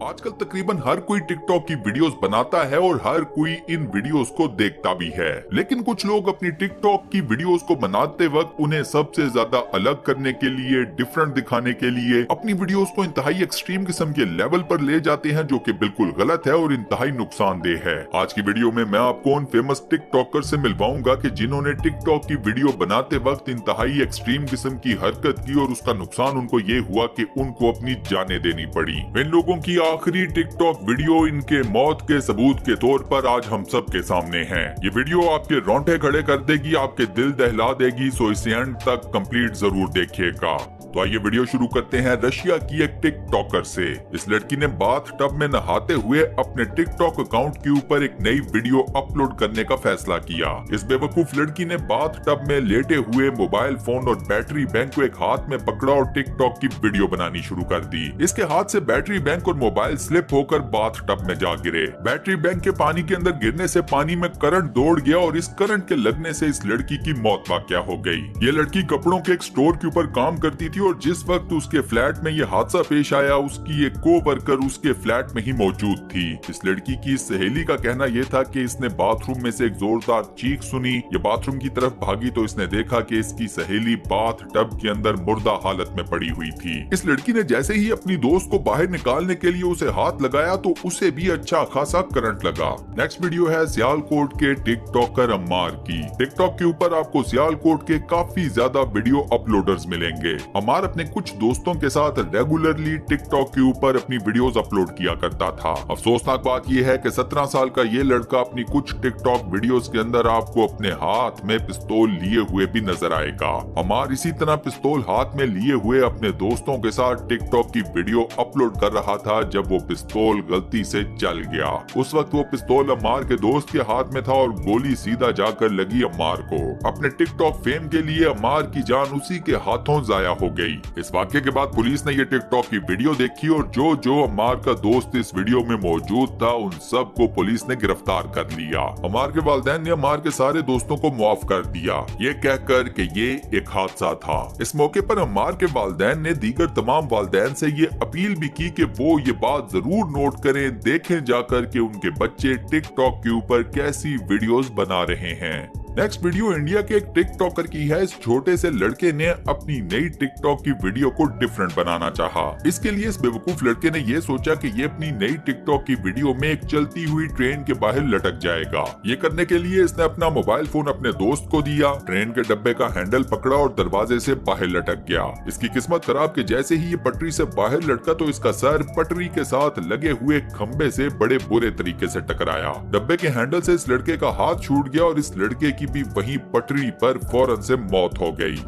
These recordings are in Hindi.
आजकल तकरीबन हर कोई टिकटॉक की वीडियोस बनाता है और हर कोई इन वीडियोस को देखता भी है, लेकिन कुछ लोग अपनी टिकटॉक की वीडियोस को बनाते वक्त उन्हें सबसे ज्यादा अलग करने के लिए, डिफरेंट दिखाने के लिए अपनी वीडियोस को इंतहाई एक्सट्रीम किस्म के लेवल पर ले जाते हैं, जो कि बिल्कुल गलत है और इंतहाई नुकसानदेह है। आज की वीडियो में मैं आपको उन फेमस टिकटॉकर से मिलवाऊंगा कि जिन्होंने टिकटॉक की वीडियो बनाते वक्त इंतहाई एक्सट्रीम किस्म की हरकत की और उसका नुकसान उनको ये हुआ कि उनको अपनी जानें देनी पड़ी। इन लोगों की आखिरी टिकटॉक वीडियो इनके मौत के सबूत के तौर पर आज हम सब के सामने है। ये वीडियो आपके रोंगटे खड़े कर देगी, आपके दिल दहला देगी, सो इसे एंड तक कंप्लीट जरूर देखिएगा। तो आइए वीडियो शुरू करते हैं रशिया की एक टिकटॉकर से। इस लड़की ने बाथ टब में नहाते हुए अपने टिकटॉक अकाउंट के ऊपर एक नई वीडियो अपलोड करने का फैसला किया। इस बेवकूफ लड़की ने बाथ टब में लेटे हुए मोबाइल फोन और बैटरी बैंक को एक हाथ में पकड़ा और टिकटॉक की वीडियो बनानी शुरू कर दी। इसके हाथ से बैटरी बैंक और मोबाइल स्लिप होकर बाथ टब में जा गिरे। बैटरी बैंक के पानी के अंदर गिरने से पानी में करंट दौड़ गया और इस करंट के लगने से इस लड़की की मौत वाकया हो गई। ये लड़की कपड़ों के एक स्टोर के ऊपर काम करती थी और जिस वक्त उसके फ्लैट में ये हादसा पेश आया, उसकी एक को-वर्कर उसके फ्लैट में ही मौजूद थी। इस लड़की की सहेली का कहना यह था कि इसने बाथरूम में से एक जोरदार चीख सुनी। ये बाथरूम की तरफ भागी तो इसने देखा कि इसकी सहेली बाथ टब के अंदर मुर्दा हालत में पड़ी हुई थी। इस लड़की ने जैसे ही अपनी दोस्त को बाहर निकालने के लिए उसे हाथ लगाया तो उसे भी अच्छा खासा करंट लगा। नेक्स्ट वीडियो है सियालकोट के टिकटॉकर अम्मार की। टिकटॉक के ऊपर आपको सियालकोट के काफी ज्यादा वीडियो अपलोडर्स मिलेंगे। अम्मार अपने कुछ दोस्तों के साथ रेगुलरली टिकटॉक के ऊपर अपनी वीडियोस अपलोड किया करता था। अफसोसनाक बात यह है कि 17 साल का ये लड़का अपनी कुछ टिकटॉक वीडियोस के अंदर आपको अपने हाथ में पिस्तौल लिए हुए भी नजर आएगा। अम्मार इसी तरह पिस्तौल हाथ में लिए हुए अपने दोस्तों के साथ टिकटॉक की वीडियो अपलोड कर रहा था जब वो पिस्तौल गलती से चल गया। उस वक्त वो पिस्तौल अम्मार के दोस्त के हाथ में था और गोली सीधा जाकर लगी अम्मार को। अपने टिकटॉक फेम के लिए अम्मार की जान उसी के हाथों जाया हो गई। इस वाक्य के बाद पुलिस ने ये टिकटॉक की वीडियो देखी और जो अम्मार का दोस्त इस वीडियो में मौजूद था उन सब को पुलिस ने गिरफ्तार कर लिया। अम्मार के वालिदैन ने अम्मार के सारे दोस्तों को माफ कर दिया, ये कहकर कि ये एक हादसा था। इस मौके पर अम्मार के वालिदैन ने दीगर तमाम वालिदैन से ये अपील भी की कि वो ये बात जरूर नोट करें, देखें जाकर कि उनके बच्चे टिकटॉक के ऊपर कैसी वीडियोस बना रहे हैं। नेक्स्ट वीडियो इंडिया के एक टिकटॉकर की है। इस छोटे से लड़के ने अपनी नई टिकटॉक की वीडियो को डिफरेंट बनाना चाहा। इसके लिए इस बेवकूफ लड़के ने ये सोचा कि ये अपनी नई टिकटॉक की वीडियो में एक चलती हुई ट्रेन के बाहर लटक जाएगा। ये करने के लिए इसने अपना मोबाइल फोन अपने दोस्त को दिया, ट्रेन के डब्बे का हैंडल पकड़ा और दरवाजे से बाहर लटक गया। इसकी किस्मत खराब कि जैसे ही ये पटरी से बाहर लटका तो इसका सर पटरी के साथ लगे हुए खंबे से बड़े बुरे तरीके से टकराया। डब्बे के हैंडल से इस लड़के का हाथ छूट गया और इस लड़के की भी वहीं पटरी पर फौरन से मौत हो गई।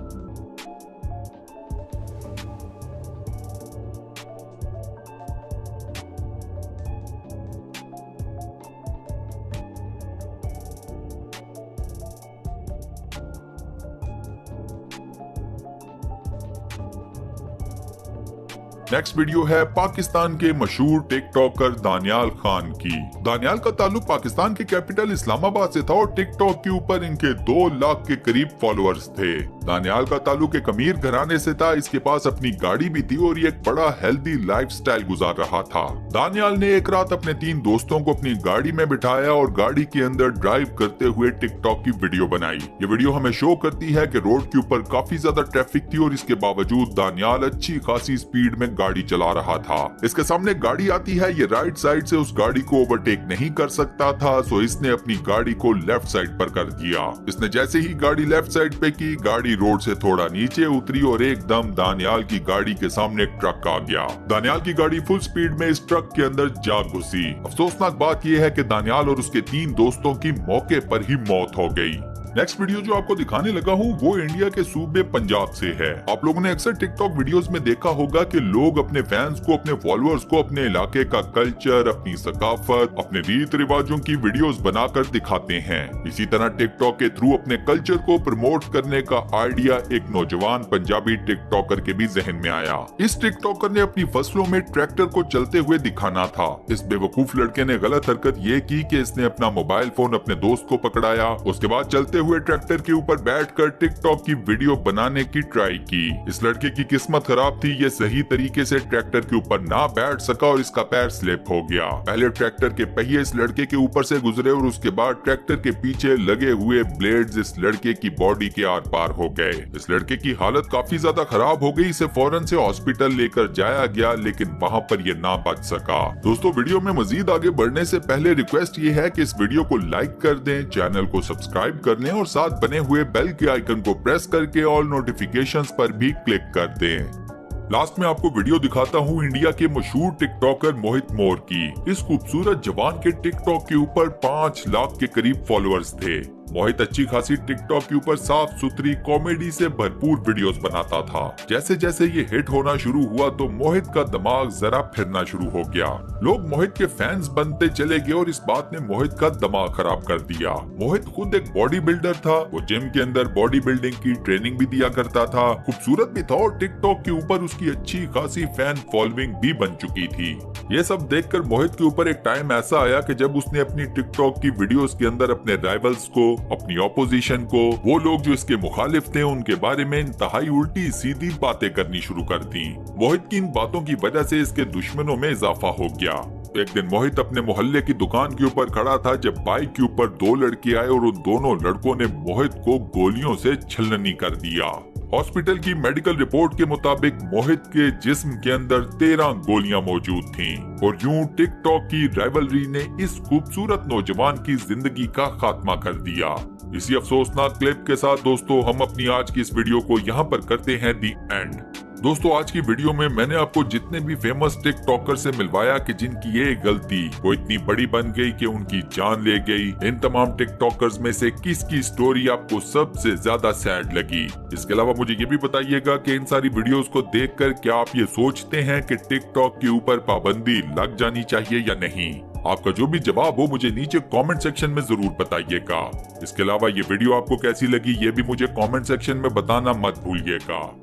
नेक्स्ट वीडियो है पाकिस्तान के मशहूर टिकटॉकर दानियाल खान की। दानियाल का ताल्लुक पाकिस्तान के कैपिटल इस्लामाबाद से था और टिकटॉक के ऊपर इनके 2 लाख के करीब फॉलोअर्स थे। दानियाल का ताल्लुक एक अमीर घराने से था, इसके पास अपनी गाड़ी भी थी और ये एक बड़ा हेल्दी लाइफस्टाइल गुजार रहा था। दानियाल ने एक रात अपने 3 दोस्तों को अपनी गाड़ी में बिठाया और गाड़ी के अंदर ड्राइव करते हुए टिकटॉक की वीडियो बनाई। ये वीडियो हमें शो करती है कि रोड के ऊपर काफी ज्यादा ट्रैफिक थी और इसके बावजूद दानियाल अच्छी खासी स्पीड में गाड़ी चला रहा था। इसके सामने गाड़ी आती है, ये राइट साइड से उस गाड़ी को ओवरटेक नहीं कर सकता था, सो इसने अपनी गाड़ी को लेफ्ट साइड पर कर दिया। इसने जैसे ही गाड़ी लेफ्ट साइड पे की, गाड़ी रोड से थोड़ा नीचे उतरी और एकदम दानियाल की गाड़ी के सामने एक ट्रक आ गया। दानियाल की गाड़ी फुल स्पीड में इस ट्रक के अंदर जा घुसी। अफसोसनाक बात यह है कि दानियाल और उसके 3 दोस्तों की मौके पर ही मौत हो गई। नेक्स्ट वीडियो जो आपको दिखाने लगा हूँ वो इंडिया के सूबे पंजाब से है। आप लोगों ने अक्सर टिकटॉक वीडियोस में देखा होगा कि लोग अपने फैंस को, अपने फॉलोअर्स को अपने इलाके का कल्चर, अपनी सकाफत, अपने रीत रिवाजों की वीडियोस बनाकर दिखाते हैं। इसी तरह टिकटॉक के थ्रू अपने कल्चर को प्रमोट करने का आइडिया एक नौजवान पंजाबी टिकटॉकर के भी जहन में आया। इस टिकटॉकर ने अपनी फसलों में ट्रैक्टर को चलते हुए दिखाना था। इस बेवकूफ लड़के ने गलत हरकत ये की कि इसने अपना मोबाइल फोन अपने दोस्त को पकड़ाया, उसके बाद चलते हुए ट्रैक्टर के ऊपर बैठकर टिकटॉक की वीडियो बनाने की ट्राई की। इस लड़के की किस्मत खराब थी, ये सही तरीके से ट्रैक्टर के ऊपर ना बैठ सका और इसका पैर स्लिप हो गया। पहले ट्रैक्टर के पहिए इस लड़के के ऊपर से गुजरे और उसके बाद ट्रैक्टर के पीछे लगे हुए ब्लेड्स इस लड़के की बॉडी के आर पार हो गए। इस लड़के की हालत काफी ज्यादा खराब हो गई, इसे फौरन से हॉस्पिटल लेकर जाया गया, लेकिन वहाँ पर ये ना बच सका। दोस्तों, वीडियो में मजीद आगे बढ़ने से पहले रिक्वेस्ट ये है कि इस वीडियो को लाइक कर दें, चैनल को सब्सक्राइब कर लें और साथ बने हुए बेल के आइकन को प्रेस करके ऑल नोटिफिकेशंस पर भी क्लिक कर दें। लास्ट में आपको वीडियो दिखाता हूँ इंडिया के मशहूर टिकटॉकर मोहित मोर की। इस खूबसूरत जवान के टिकटॉक के ऊपर 5 लाख के करीब फॉलोअर्स थे। मोहित अच्छी खासी टिकटॉक के ऊपर साफ सुथरी कॉमेडी से भरपूर वीडियोस बनाता था। जैसे जैसे ये हिट होना शुरू हुआ तो मोहित का दिमाग जरा फिरना शुरू हो गया। लोग मोहित के फैंस बनते चले गए और इस बात ने मोहित का दिमाग खराब कर दिया। मोहित खुद एक बॉडी बिल्डर था, वो जिम के अंदर बॉडी बिल्डिंग की ट्रेनिंग भी दिया करता था, खूबसूरत भी था और टिकटॉक के ऊपर उसकी अच्छी खासी फैन फॉलोइंग भी बन चुकी थी। ये सब देखकर मोहित के ऊपर एक टाइम ऐसा आया कि जब उसने अपनी टिकटॉक की वीडियोस के अंदर अपने राइवल्स को, अपनी ऑपोजिशन को, वो लोग जो इसके मुखालिफ थे उनके बारे में इंतहाई उल्टी सीधी बातें करनी शुरू कर दी। मोहित की इन बातों की वजह से इसके दुश्मनों में इजाफा हो गया। एक दिन मोहित अपने मोहल्ले की दुकान के ऊपर खड़ा था जब बाइक के ऊपर 2 लड़के आए और उन दोनों लड़कों ने मोहित को गोलियों से छलनी कर दिया। हॉस्पिटल की मेडिकल रिपोर्ट के मुताबिक मोहित के जिस्म के अंदर 13 गोलियां मौजूद थीं और यूं टिकटॉक की राइवलरी ने इस खूबसूरत नौजवान की जिंदगी का खात्मा कर दिया। इसी अफसोसनाक क्लिप के साथ दोस्तों हम अपनी आज की इस वीडियो को यहाँ पर करते हैं दी एंड। दोस्तों, आज की वीडियो में मैंने आपको जितने भी फेमस टिकटॉकर से मिलवाया कि जिनकी ये गलती वो इतनी बड़ी बन गई कि उनकी जान ले गई, इन तमाम टिकटॉकर्स में से किसकी स्टोरी आपको सबसे ज्यादा सैड लगी? इसके अलावा मुझे ये भी बताइएगा कि इन सारी वीडियोस को देखकर क्या आप ये सोचते हैं कि टिकटॉक के ऊपर पाबंदी लग जानी चाहिए या नहीं? आपका जो भी जवाब हो मुझे नीचे कमेंट सेक्शन में जरूर बताइएगा। इसके अलावा ये वीडियो आपको कैसी लगी ये भी मुझे कमेंट सेक्शन में बताना मत भूलिएगा।